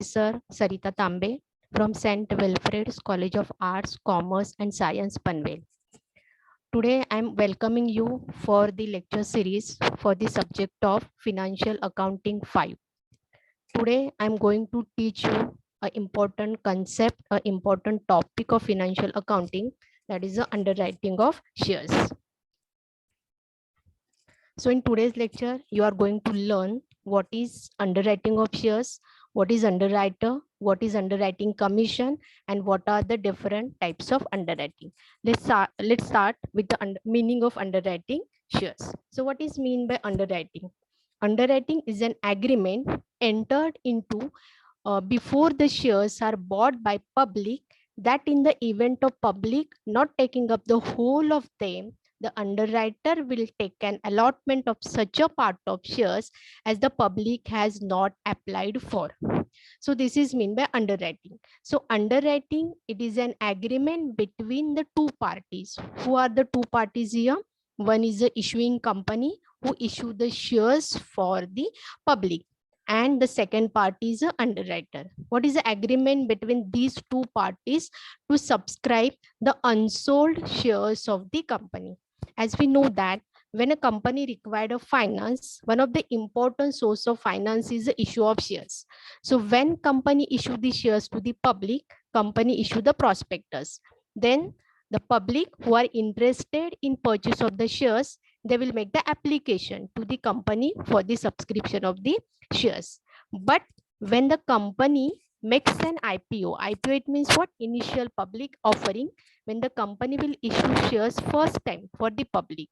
Professor Sarita Tambe from St. Wilfrid's College of Arts, Commerce and Science, Panvel. Today, I am welcoming you for the lecture series for the subject of Financial Accounting 5. Today, I am going to teach you an important concept, an important topic of financial accounting, that is the underwriting of shares. So in today's lecture, you are going to learn what is underwriting of shares, what is underwriter, what is underwriting commission, and what are the different types of underwriting. Let's start with the meaning of underwriting shares. So what is mean by underwriting? Underwriting is an agreement entered into before the shares are bought by public, that in the event of public not taking up the whole of them, the underwriter will take an allotment of such a part of shares as the public has not applied for. So this is mean by underwriting. So underwriting, it is an agreement between the two parties. Who are the two parties here? One is the issuing company who issue the shares for the public, and the second party is the underwriter. What is the agreement between these two parties? To subscribe the unsold shares of the company. As we know that when a company required a finance, one of the important source of finance is the issue of shares. So when company issue the shares to the public, company issue the prospectus. Then the public who are interested in purchase of the shares, they will make the application to the company for the subscription of the shares. But when the company makes an IPO, IPO it means what? Initial public offering. When the company will issue shares first time for the public,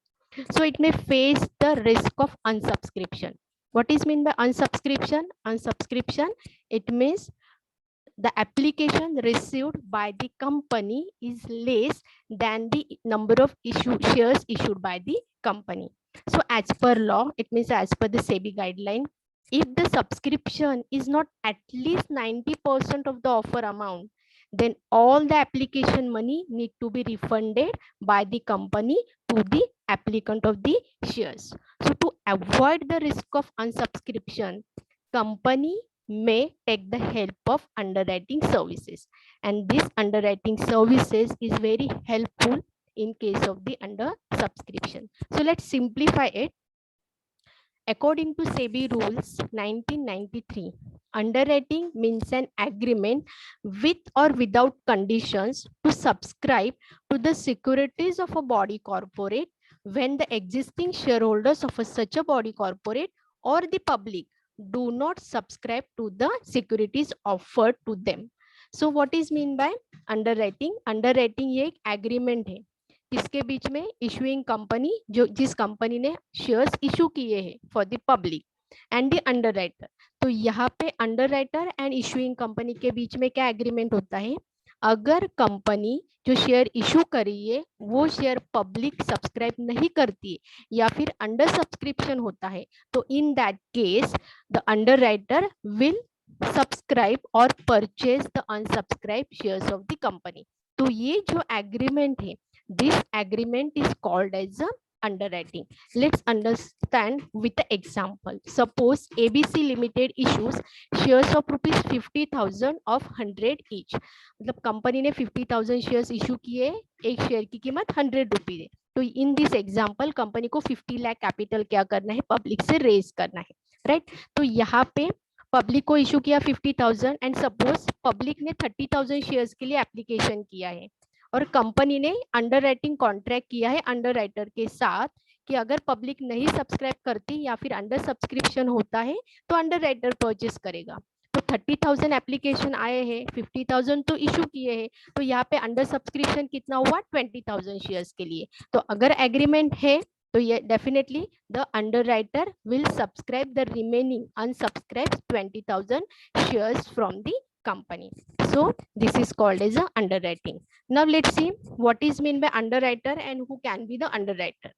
so it may face the risk of unsubscription. What is mean by unsubscription? Unsubscription, it means the application received by the company is less than the number of shares issued by the company. So as per law, it means as per the SEBI guideline, if the subscription is not at least 90% of the offer amount, then all the application money need to be refunded by the company to the applicant of the shares. So to avoid the risk of unsubscription, company may take the help of underwriting services, and this underwriting services is very helpful in case of the under subscription. So let's simplify it. According to SEBI rules 1993, underwriting means an agreement with or without conditions to subscribe to the securities of a body corporate when the existing shareholders of such a body corporate or the public do not subscribe to the securities offered to them. So what is mean by underwriting? Underwriting ये एक agreement है किसके बीच में? Issuing company, जो जिस company ने shares issue किए हैं for the public, and the underwriter. तो यहाँ पे अंडरराइटर एंड इशुइंग कंपनी के बीच में क्या एग्रीमेंट होता है? अगर कंपनी जो शेयर इशू कर रही है वो शेयर पब्लिक सब्सक्राइब नहीं करती है या फिर अंडर सब्सक्रिप्शन होता है, तो in that case the underwriter will subscribe और purchase the unsubscribe shares of the company. तो ये जो एग्रीमेंट है, this agreement is called as a underwriting. Let's understand with the example. Suppose ABC Limited issues shares of rupees 50,000 of 100 each. मतलब company ने 50,000 shares issue किए, एक share की कीमत 100 रुपीज है. तो इन दिस एग्जाम्पल कंपनी को 50 लाख कैपिटल क्या करना है? पब्लिक से रेज करना है, राइट? तो यहाँ पे पब्लिक को इशू किया 50,000 एंड सपोज पब्लिक ने 30,000 शेयर्स के लिए एप्लीकेशन किया है और कंपनी ने अंडरराइटिंग कॉन्ट्रैक्ट किया है अंडरराइटर के साथ कि अगर पब्लिक नहीं सब्सक्राइब करती या फिर अंडर सब्सक्रिप्शन होता है तो अंडरराइटर परचेस करेगा. तो 30,000 एप्लीकेशन आए हैं, 50,000 तो इशू किए हैं, तो यहाँ पे अंडर सब्सक्रिप्शन कितना हुआ? 20,000 शेयर्स के लिए. तो अगर एग्रीमेंट है तो ये definitely the underwriter will subscribe the remaining unsubscribe 20,000 shares from the company. So this is called as a underwriting. Now let's see what is mean by underwriter and who can be the underwriter.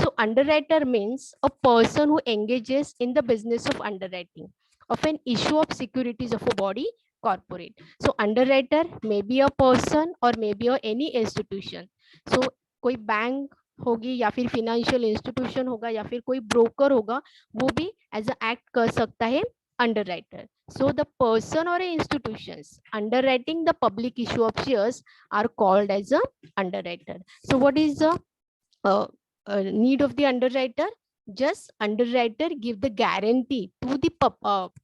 So underwriter means a person who engages in the business of underwriting of an issue of securities of a body corporate. So underwriter may be a person or may be any institution. So कोई bank होगी या फिर financial institution होगा या फिर कोई broker होगा, वो भी एज अ एक्ट कर सकता है underwriter. So the person or institutions underwriting the public issue of shares are called as a underwriter. So what is the need of the underwriter? Just underwriter give the guarantee to the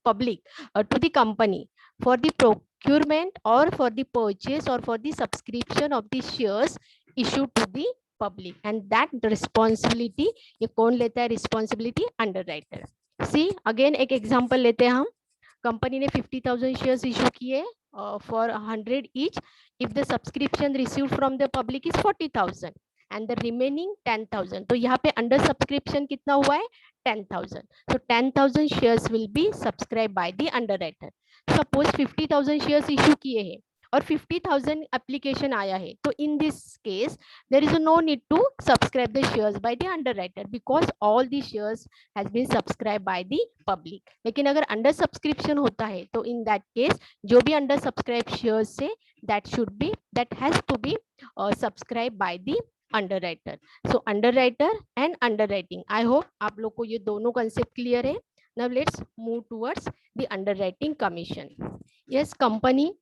public, to the company, for the procurement or for the purchase or for the subscription of the shares issued to the public, and that responsibility ये कौन लेता है? responsibility underwriter. See again एक example लेते हैं हम. Company ने 50,000 shares issue किए for 100 each. If the subscription receive from the public is 40,000 and the remaining 10,000. तो यहाँ पे अंडर सब्सक्रिप्शन कितना हुआ है? 10,000. So 10,000 shares will be subscribed by the underwriter. Suppose 50,000 shares issue किए हैं और 50,000 एप्लीकेशन आया है, तो in this case there is no need to subscribe the shares by the underwriter because all the shares has been subscribe by the public. लेकिन अगर under subscription होता है तो इन दैट केस जो भी अंडर सब्सक्राइब शेयर्स से that has to be subscribed by the underwriter. So underwriter and underwriting, I hope आप लोग को ये दोनों concept clear है. Now let's move towards the underwriting commission. Yes, company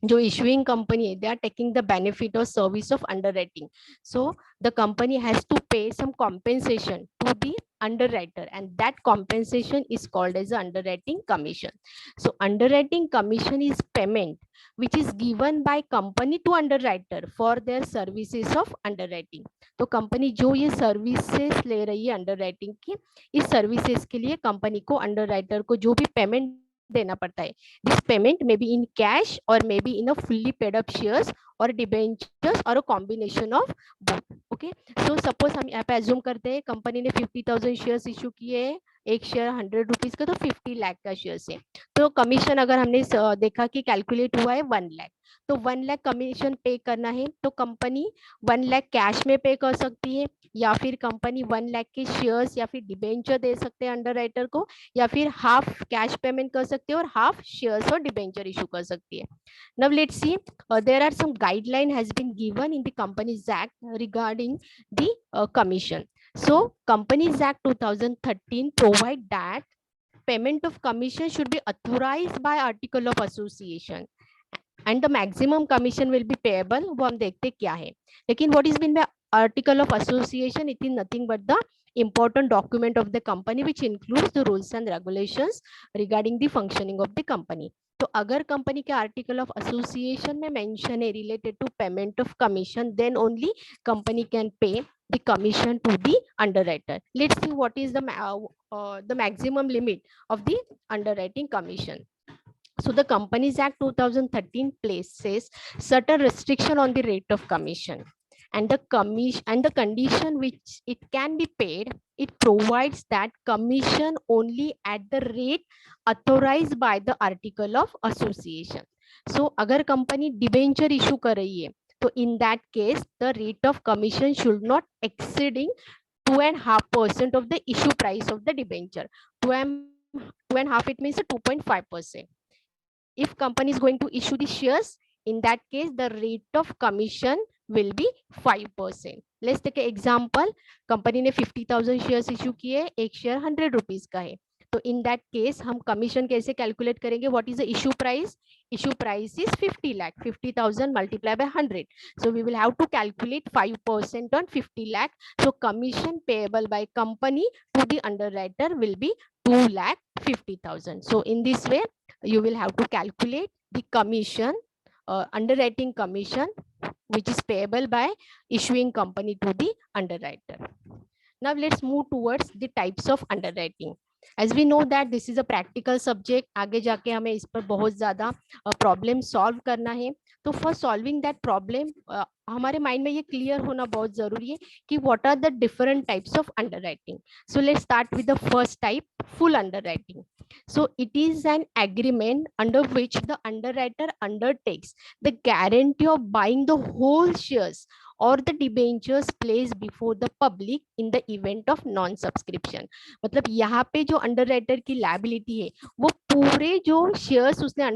जो issuing company they are taking the benefit or service of underwriting, so the company has to pay some compensation to the underwriter, and that compensation is called as the underwriting commission. So underwriting commission is payment which is given by company to underwriter for their services of underwriting. तो company जो ये services ले रही है underwriting की, इस services के लिए company को underwriter को जो भी payment देना पड़ता है. This payment may be in cash or may be in a fully paid up shares or debentures or a combination of both. Okay, so suppose हम यहाँ पे assume करते हैं कंपनी ने 50,000 शेयर्स इशू किए हैं, एक शेयर 100 रुपीज का, तो 50 लाख का शेयर्स है. तो कमीशन अगर हमने देखा कि कैलकुलेट हुआ है 1 लाख, तो 1 लाख कमीशन पे करना है, तो कंपनी 1 लाख कैश में पे कर सकती है, या फिर कंपनी 1 लाख के शेयर्स या फिर डिबेंचर दे सकते हैं अंडरराइटर को, या फिर हाफ कैश पेमेंट कर सकते हैं और हाफ शेयर्स और डिबेंचर इशू कर सकती है. Now let's see, there are some guideline has been given in the Companies Act regarding the commission. So Companies Act 2013 provide that payment of commission should be authorized by article of association and the maximum commission will be payable. वो हम देखते क्या है. लेकिन what is meant by article of association? It is nothing but the important document of the company which includes the rules and regulations regarding the functioning of the company. तो अगर company के article of association में mention है related to payment of commission, then only company can pay the commission to the underwriter. Let's see what is the maximum limit of the underwriting commission. So the Companies Act 2013 places certain restriction on the rate of commission, and the condition which it can be paid, it provides that commission only at the rate authorized by the article of association. So अगर company debenture issue कर रही है, तो in that case the rate of commission should not exceeding 2.5% of the issue price of the debenture. 2.5 it means 2.5%. If company is going to issue the shares, in that case the rate of commission will be 5%. Let's take an example. Company ने 50,000 shares issue किए, एक share 100 rupees का है, तो in that case हम commission कैसे calculate करेंगे? What is the issue price? Issue price is 50 lakh, 50,000 multiply by 100, so we will have to calculate 5% on 50 lakh. So commission payable by company to the underwriter will be 2,50,000. So in this way you will have to calculate the commission, underwriting commission, which is payable by issuing company to the underwriter. Now let's move towards the types of underwriting. As we know that this is a practical subject, आगे जाके हमें इस पर बहुत ज़्यादा problem solve करना है. तो फॉर सॉल्विंग दैट प्रॉब्लम हमारे माइंड में ये क्लियर होना बहुत जरूरी है कि what are the different types of underwriting. So let's start with the first type, full underwriting. So it is an agreement under which the underwriter undertakes the guarantee of buying the whole shares or the debentures placed before the public in the event of non subscription. मतलब यहाँ पे जो underwriter की liability है वो पूरे जो shares उसने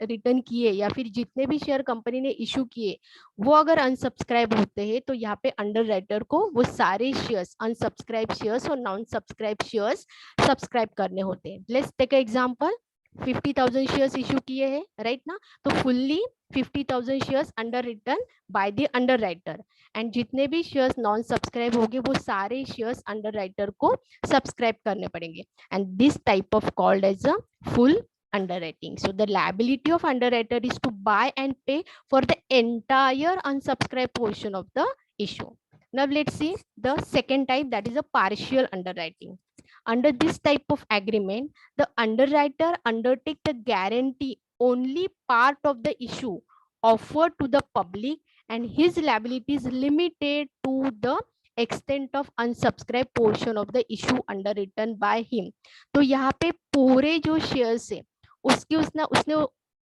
रिटर्न किए या फिर जितने भी शेयर कंपनी ने इशू किए वो अगर अनसब्सक्राइब होते हैं, तो यहाँ पे अंडरराइटर को वो सारे शेयर्स, अनसब्सक्राइब शेयर्स और नॉन सब्सक्राइब शेयर्स सब्सक्राइब करने होते हैं. Let's take example. 50,000 shares issue किए हैं, राइट ना, तो fully 50,000 shares underwritten by the underwriter, and जितने भी शेयर्स नॉन सब्सक्राइब होंगे वो सारे शेयर्स अंडर राइटर को सब्सक्राइब करने पड़ेंगे, and this type of called as a full underwriting. So the liability of underwriter is to buy and pay for the entire unsubscribed portion of the issue. Now let's see the second type, that is a partial underwriting. Under this type of agreement, the underwriter undertake the guarantee only part of the issue offered to the public, and his liability is limited to the extent of unsubscribed portion of the issue underwritten by him. तो यहाँ पे पूरे जो shares है उसकी उसने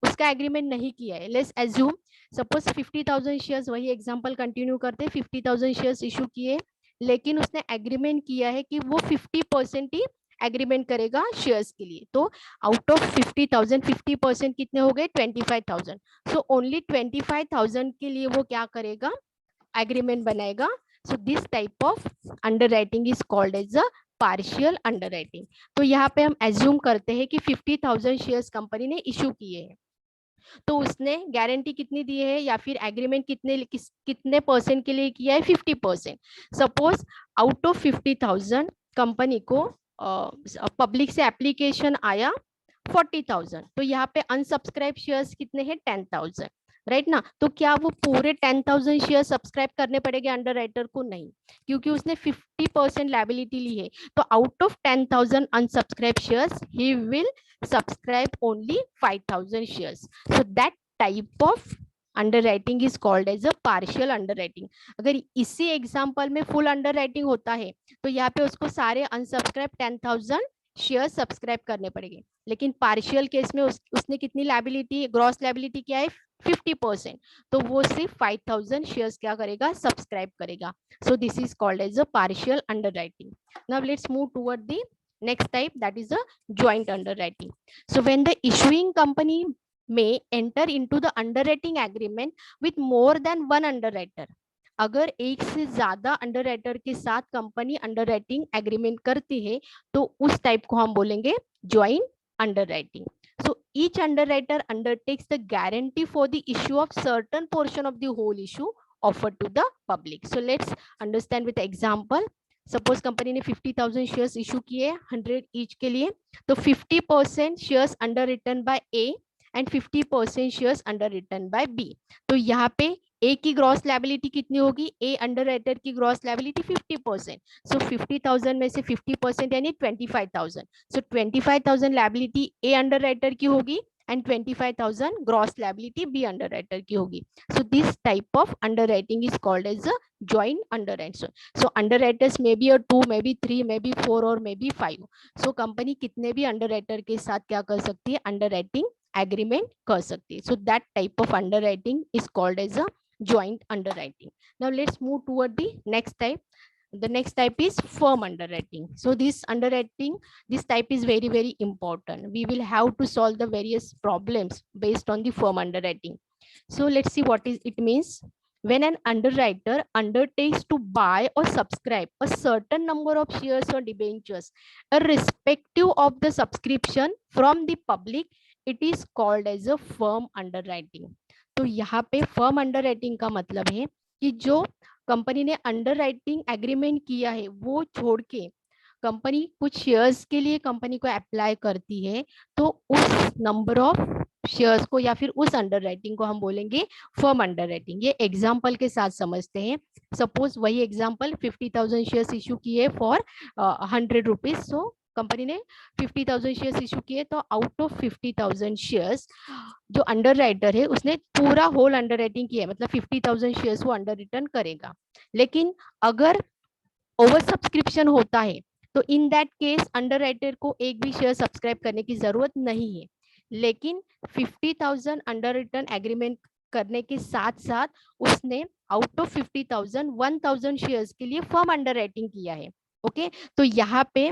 उसका agreement नहीं किया है. लेट्स एज्यूम सपोज 50,000 शेयर्स, वही एग्जांपल कंटिन्यू करते, 50,000 शेयर्स इशू किए, लेकिन उसने एग्रीमेंट किया है कि वो 50% ही एग्रीमेंट करेगा शेयर्स के लिए. तो आउट ऑफ 50,000 50% कितने हो गए, 25,000. सो ओनली 25,000 के लिए वो क्या करेगा, एग्रीमेंट बनाएगा. So this type of underwriting is called as a partial underwriting. तो यहाँ पे हम एज्यूम करते हैं कि 50,000 शेयर्स कंपनी ने इशू किए हैं, तो उसने गारंटी कितनी दी है या फिर एग्रीमेंट कितने परसेंट के लिए किया है, 50%. सपोज आउट ऑफ 50,000 कंपनी को पब्लिक से एप्लीकेशन आया 40,000, तो यहाँ पे अनसब्सक्राइब शेयर्स कितने हैं, 10,000, राइट ना. तो क्या वो पूरे 10,000 शेयर सब्सक्राइब करने पड़ेंगे अंडर राइटर को, नहीं, क्योंकि उसने 50% लायबिलिटी ली है. तो out of 10,000 unsubscribe shares he will subscribe only 5,000 shares. So that type of underwriting is called as a partial underwriting. अगर इसी एग्जांपल में फुल अंडरराइटिंग होता है तो यहाँ पे उसको सारे अनसब्सक्राइब 10,000 शेयर सब्सक्राइब करने पड़ेंगे, लेकिन पार्शियल केस में उसने कितनी लायबिलिटी, ग्रॉस लायबिलिटी क्या है, 50%, तो वो सिर्फ 5,000 शेयर्स क्या करेगा, सब्सक्राइब करेगा. So this is called as a partial underwriting. Now let's move toward the next type, that is a joint underwriting. So when the issuing company may enter into the underwriting agreement with more than one underwriter, अगर एक से ज्यादा underwriter के साथ company underwriting agreement करती है तो उस टाइप को हम बोलेंगे joint underwriting. So each underwriter undertakes the guarantee for the issue of certain portion of the whole issue offered to the public. So let's understand with example. Suppose company ने 50,000 shares issue किए 100 each के लिए, तो 50% shares underwritten by A and 50% shares underwritten by B. तो यहाँ पे A की gross liability कितनी होगी, ए अंडर राइटर की ग्रॉस लायबिलिटी 50%. सो 50,000 में से 50% यानी 25,000. So 25,000 liability A underwriter की होगी and 25,000 gross liability B underwriter की होगी. So this type of underwriting is called as a joint underwriting. So underwriters may be a 2, maybe 3, maybe 4 or maybe 5. So company कितने भी underwriter के साथ क्या कर सकती है, underwriting agreement कर सकती है. So that type of underwriting is called as a joint underwriting. Now let's move toward the next type. The next type is firm underwriting. So this underwriting, this type is very, very important. We will have to solve the various problems based on the firm underwriting. So let's see what it means. When an underwriter undertakes to buy or subscribe a certain number of shares or debentures, irrespective of the subscription from the public, it is called as a firm underwriting. तो यहाँ पे firm underwriting का मतलब है कि जो company ने underwriting agreement किया है वो छोड़ के कंपनी कुछ शेयर्स के लिए कंपनी को अप्लाई करती है, तो उस नंबर ऑफ शेयर्स को या फिर उस अंडरराइटिंग को हम बोलेंगे फर्म अंडरराइटिंग. ये एग्जांपल के साथ समझते हैं. सपोज वही एग्जांपल 50,000 शेयर्स इशू किए फॉर 100 रुपीज. सो कंपनी ने 50,000 शेयर्स इशू किए, तो आउट ऑफ 50,000 शेयर्स जो अंडर राइटर है उसने पूरा होल अंडर राइटिंग किया है, मतलब 50,000 शेयर्स वो अंडर रिटर्न करेगा. लेकिन अगर ओवर सब्सक्रिप्शन होता है तो in that case under writer को एक भी शेयर सब्सक्राइब करने की जरूरत नहीं है. लेकिन 50,000 अंडर रिटर्न एग्रीमेंट करने के साथ साथ उसने आउट ऑफ 50,000 1,000 शेयर्स के लिए फर्म अंडर राइटिंग किया है. ओके, तो यहाँ पे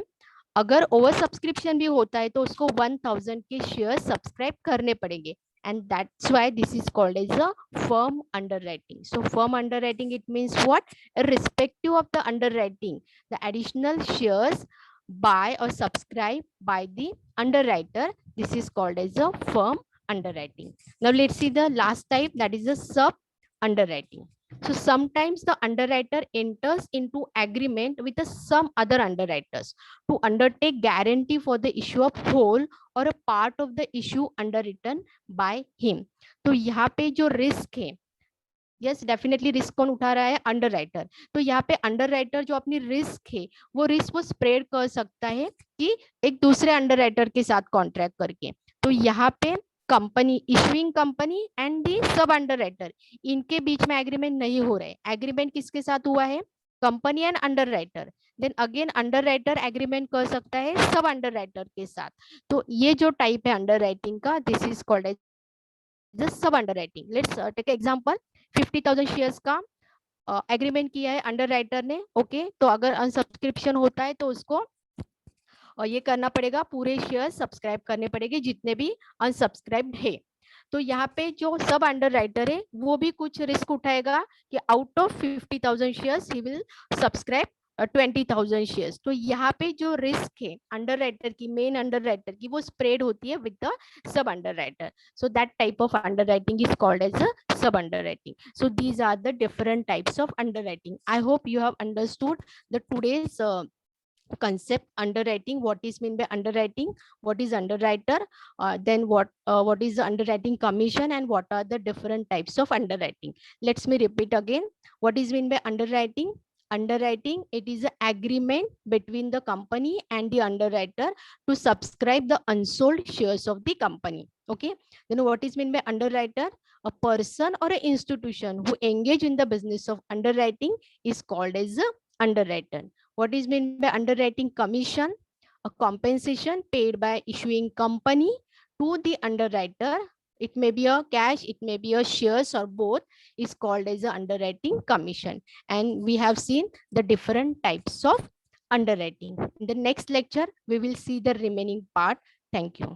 अगर ओवर सब्सक्रिप्शन भी होता है तो उसको 1,000 के शेयर सब्सक्राइब करने पड़ेंगे, and that's why this is called as a firm underwriting. So firm underwriting, it means what? Irrespective of the underwriting, the additional shares buy or subscribe by the underwriter. This is called as a firm underwriting. Now let's see the last type, that is a sub underwriting. So sometimes the underwriter enters into agreement with some other underwriters to undertake guarantee for the issue of whole or a part of the issue underwritten by him. तो यहाँ पे जो risk है, yes definitely risk कौन उठा रहा है? Underwriter. तो यहाँ पे अंडरराइटर जो अपनी रिस्क है वो रिस्क वो स्प्रेड कर सकता है कि एक दूसरे अंडरराइटर के साथ कॉन्ट्रैक्ट करके. तो यहाँ पे company, issuing company and the सब अंडरराइटर, इनके बीच में एग्रीमेंट नहीं हो रहा है. एग्रीमेंट किसके साथ हुआ है? Company and underwriter. Then again underwriter agreement कर सकता है सब अंडरराइटर के साथ. तो ये जो टाइप है अंडरराइटिंग का, this is called as the sub underwriting. Let's take example. 50,000 shares का एग्रीमेंट किया है अंडरराइटर ने. ओके, तो अगर अनसब्सक्रिप्शन होता है तो उसको और ये करना पड़ेगा, पूरे शेयर सब्सक्राइब करने पड़ेंगे जितने भी अनसब्सक्राइब्ड है. तो यहाँ पे जो सब अंडरराइटर है वो भी कुछ रिस्क उठाएगा कि out of 50,000 shares he will subscribe 20,000 shares. तो यहाँ पे जो रिस्क है अंडरराइटर की, मेन अंडरराइटर की, वो स्प्रेड होती है with the sub underwriter. So that type of underwriting is called as a sub underwriting. So these are the different types of underwriting. I hope you have understood the today's concept underwriting, what is mean by underwriting, what is underwriter, then what is the underwriting commission, and what are the different types of underwriting. Let's me repeat again. What is mean by underwriting? Underwriting, it is an agreement between the company and the underwriter to subscribe the unsold shares of the company. Okay, then what is mean by underwriter? A person or an institution who engage in the business of underwriting is called as a underwriter. What is meant by underwriting commission? A compensation paid by issuing company to the underwriter. It may be a cash, it may be a shares, or both, is called as a underwriting commission. And we have seen the different types of underwriting. In the next lecture, we will see the remaining part. Thank you.